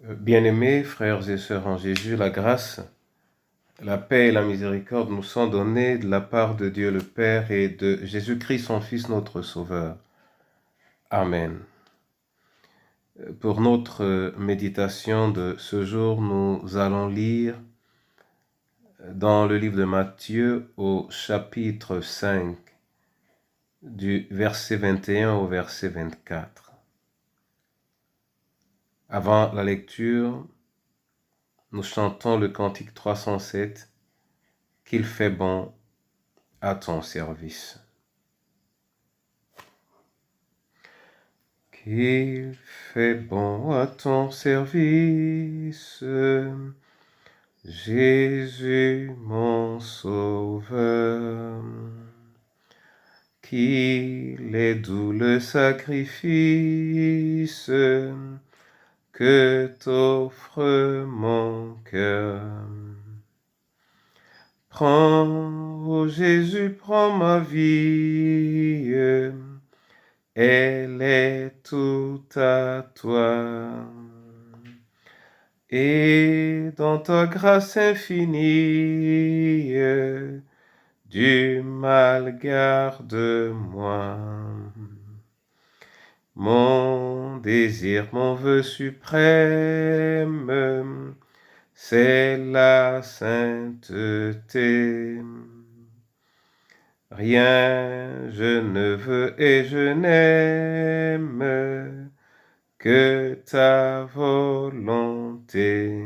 Bien-aimés frères et sœurs en Jésus, la grâce, la paix et la miséricorde nous sont données de la part de Dieu le Père et de Jésus-Christ son Fils notre Sauveur. Amen. Pour notre méditation de ce jour, nous allons lire dans le livre de Matthieu au chapitre 5, du verset 21 au verset 24. Avant la lecture, nous chantons le cantique 307, « Qu'il fait bon à ton service ». Qu'il fait bon à ton service, Jésus mon Sauveur. Qu'il est doux le sacrifice que t'offre mon cœur. Prends, ô Jésus, prends ma vie, elle est toute à toi. Et dans ta grâce infinie, du mal garde-moi. Mon désir, mon vœu suprême, c'est la sainteté. Rien je ne veux et je n'aime que ta volonté.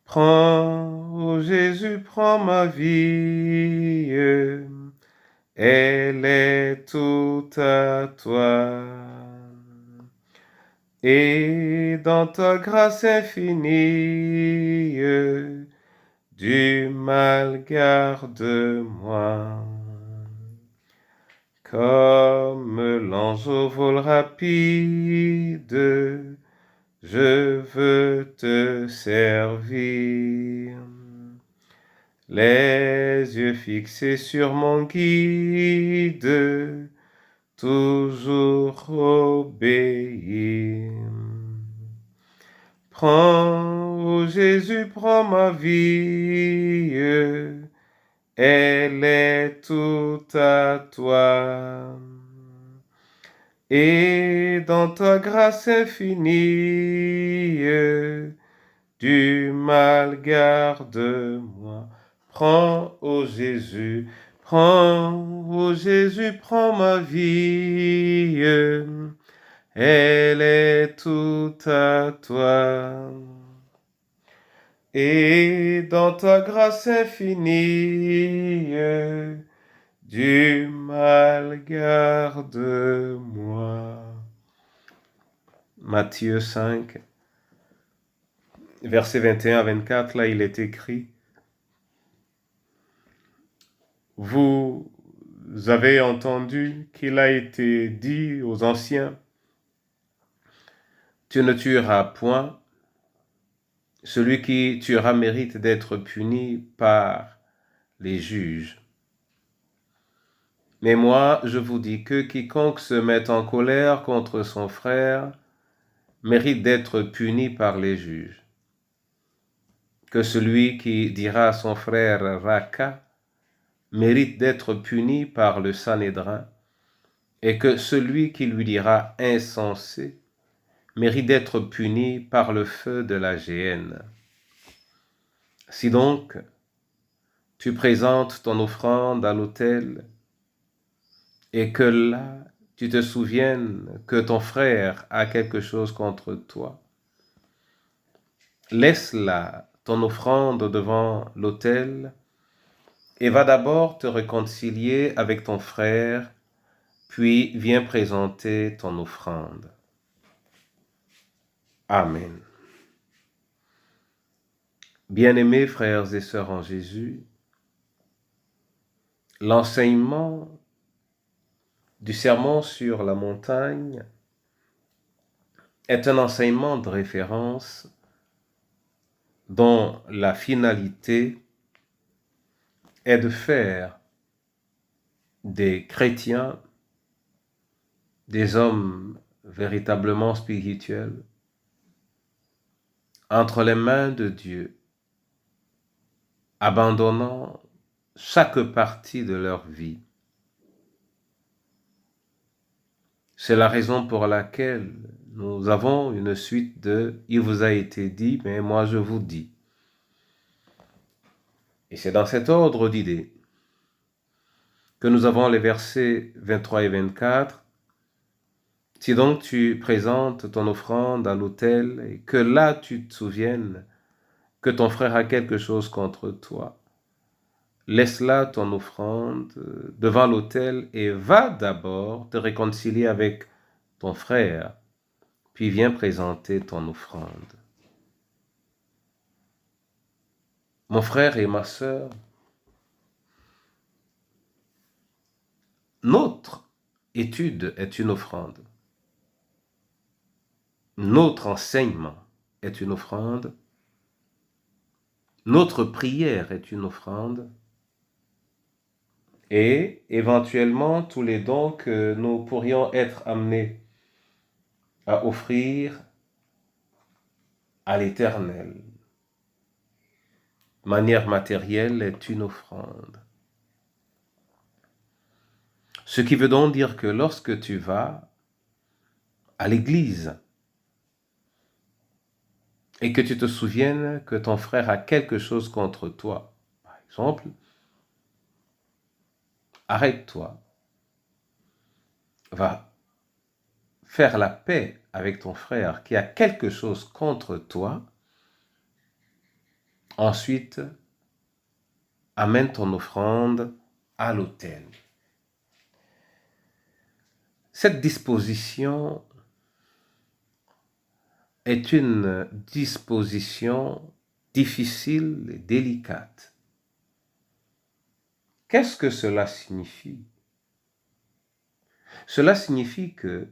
Prends, ô Jésus, prends ma vie, elle est toute à toi. Et dans ta grâce infinie, du mal garde-moi. Comme l'ange au vol rapide, je veux te servir. Les yeux fixés sur mon guide, toujours obéir. Prends, ô Jésus, prends ma vie, elle est toute à toi. Et dans ta grâce infinie, du mal garde-moi. Prends, ô Jésus, prends ma vie, elle est toute à toi. Et dans ta grâce infinie, du mal garde-moi. Matthieu 5, versets 21 à 24, là il est écrit: Vous avez entendu qu'il a été dit aux anciens, tu ne tueras point. Celui qui tuera mérite d'être puni par les juges. Mais moi, je vous dis que quiconque se met en colère contre son frère mérite d'être puni par les juges. Que celui qui dira à son frère Raka mérite d'être puni par le Sanhédrin, et que celui qui lui dira insensé mérite d'être puni par le feu de la géhenne. Si donc tu présentes ton offrande à l'autel, et que là tu te souviennes que ton frère a quelque chose contre toi, laisse là ton offrande devant l'autel et va d'abord te réconcilier avec ton frère, puis viens présenter ton offrande. Amen. Bien-aimés frères et sœurs en Jésus, l'enseignement du sermon sur la montagne est un enseignement de référence dont la finalité est de faire des chrétiens des hommes véritablement spirituels, entre les mains de Dieu, abandonnant chaque partie de leur vie. C'est la raison pour laquelle nous avons une suite de « Il vous a été dit, mais moi je vous dis ». Et c'est dans cet ordre d'idées que nous avons les versets 23 et 24. Si donc tu présentes ton offrande à l'autel et que là tu te souviennes que ton frère a quelque chose contre toi, laisse là ton offrande devant l'autel et va d'abord te réconcilier avec ton frère, puis viens présenter ton offrande. Mon frère et ma sœur, notre étude est une offrande. Notre enseignement est une offrande. Notre prière est une offrande. Et éventuellement, tous les dons que nous pourrions être amenés à offrir à l'Éternel, de manière matérielle, est une offrande. Ce qui veut donc dire que lorsque tu vas à l'église et que tu te souviennes que ton frère a quelque chose contre toi, par exemple, arrête-toi, va faire la paix avec ton frère qui a quelque chose contre toi. Ensuite, amène ton offrande à l'autel. Cette disposition est une disposition difficile et délicate. Qu'est-ce que cela signifie? Cela signifie que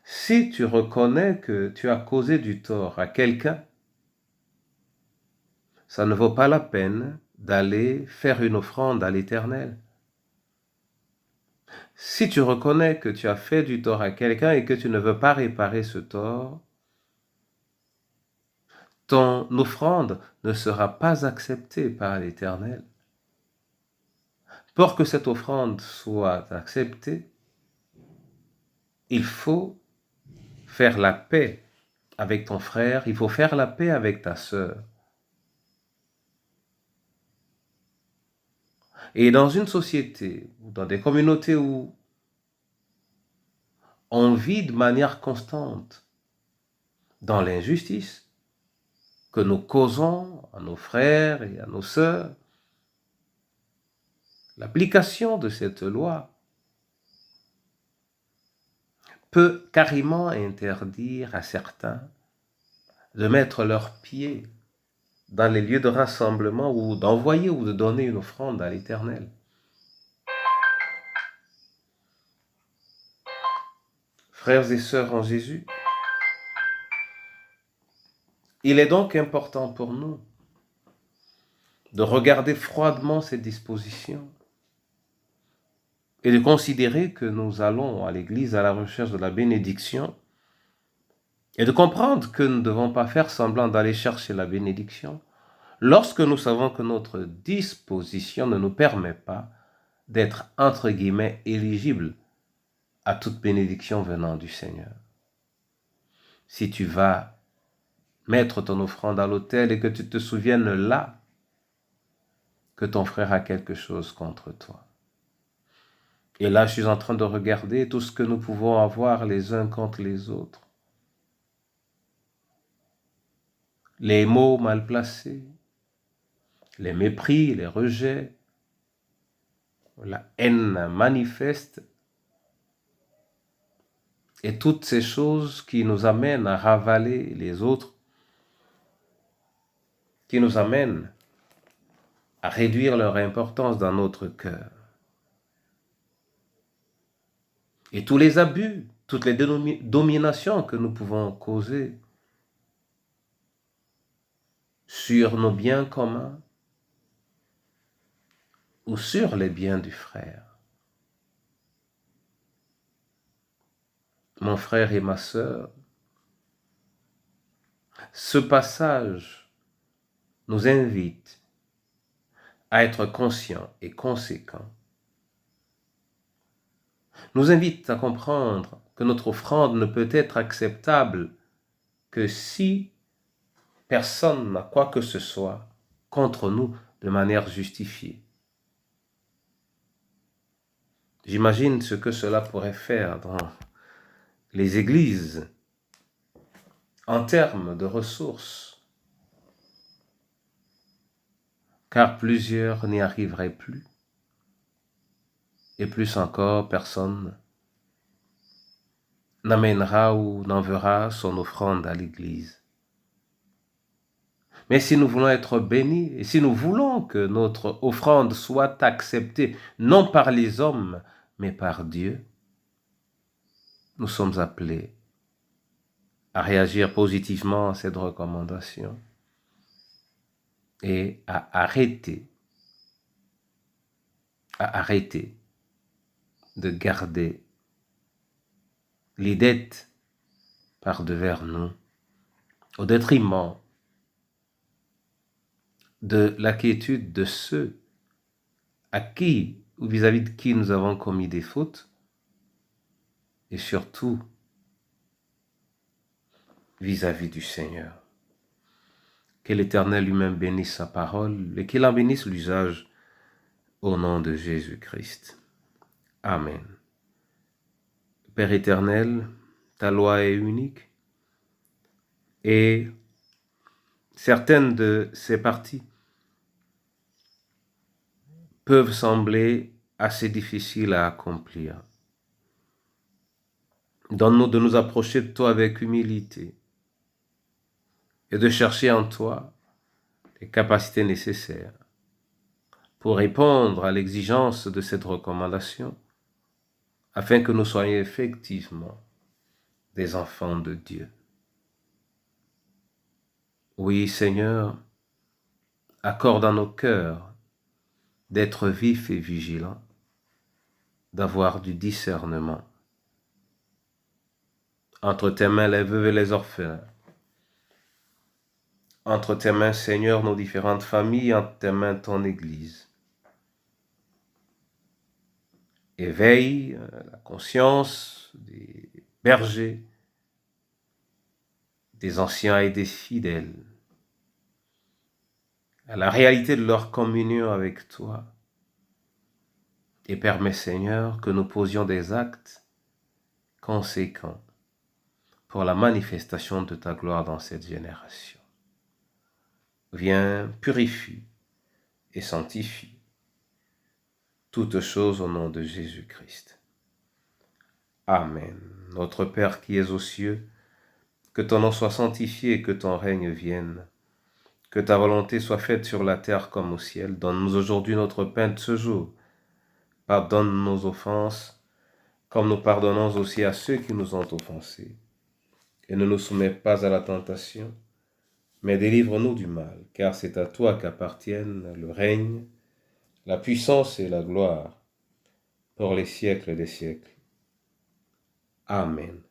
si tu reconnais que tu as causé du tort à quelqu'un, ça ne vaut pas la peine d'aller faire une offrande à l'Éternel. Si tu reconnais que tu as fait du tort à quelqu'un et que tu ne veux pas réparer ce tort, ton offrande ne sera pas acceptée par l'Éternel. Pour que cette offrande soit acceptée, il faut faire la paix avec ton frère, il faut faire la paix avec ta sœur. Et dans une société, ou dans des communautés où on vit de manière constante dans l'injustice que nous causons à nos frères et à nos sœurs, l'application de cette loi peut carrément interdire à certains de mettre leurs pieds dans les lieux de rassemblement ou d'envoyer ou de donner une offrande à l'Éternel. Frères et sœurs en Jésus, il est donc important pour nous de regarder froidement ces dispositions et de considérer que nous allons à l'Église à la recherche de la bénédiction et de comprendre que nous ne devons pas faire semblant d'aller chercher la bénédiction lorsque nous savons que notre disposition ne nous permet pas d'être, entre guillemets, éligibles à toute bénédiction venant du Seigneur. Si tu vas mettre ton offrande à l'autel et que tu te souviennes là que ton frère a quelque chose contre toi. Et là, je suis en train de regarder tout ce que nous pouvons avoir les uns contre les autres. Les mots mal placés, les mépris, les rejets, la haine manifeste, et toutes ces choses qui nous amènent à ravaler les autres, qui nous amènent à réduire leur importance dans notre cœur. Et tous les abus, toutes les dominations que nous pouvons causer sur nos biens communs ou sur les biens du frère. Mon frère et ma sœur, Ce passage nous invite à être conscients et conséquents, nous invite à comprendre que notre offrande ne peut être acceptable que si personne n'a quoi que ce soit contre nous de manière justifiée. J'imagine ce que cela pourrait faire dans les églises en termes de ressources, car plusieurs n'y arriveraient plus, et plus encore, personne n'amènera ou n'enverra son offrande à l'église. Mais si nous voulons être bénis, et si nous voulons que notre offrande soit acceptée, non par les hommes, mais par Dieu, nous sommes appelés à réagir positivement à cette recommandation et à arrêter de garder les dettes par-devers nous, au détriment de la quiétude de ceux à qui ou vis-à-vis de qui nous avons commis des fautes, et surtout vis-à-vis du Seigneur. Que l'Éternel lui-même bénisse sa parole et qu'il en bénisse l'usage au nom de Jésus-Christ. Amen. Père éternel, ta loi est unique et certaines de ses parties peuvent sembler assez difficiles à accomplir. Donne-nous de nous approcher de toi avec humilité et de chercher en toi les capacités nécessaires pour répondre à l'exigence de cette recommandation, afin que nous soyons effectivement des enfants de Dieu. Oui, Seigneur, accorde à nos cœurs d'être vifs et vigilants, d'avoir du discernement. Entre tes mains les veuves et les orphelins. Entre tes mains, Seigneur, nos différentes familles, entre tes mains, ton Église. Éveille la conscience des bergers, des anciens et des fidèles, à la réalité de leur communion avec toi. Et permets, Seigneur, que nous posions des actes conséquents pour la manifestation de ta gloire dans cette génération. Viens, purifie et sanctifie toutes choses au nom de Jésus-Christ. Amen. Notre Père qui es aux cieux, que ton nom soit sanctifié et que ton règne vienne. Que ta volonté soit faite sur la terre comme au ciel. Donne-nous aujourd'hui notre pain de ce jour. Pardonne nos offenses, comme nous pardonnons aussi à ceux qui nous ont offensés. Et ne nous soumets pas à la tentation, mais délivre-nous du mal, car c'est à toi qu'appartiennent le règne, la puissance et la gloire, pour les siècles des siècles. Amen.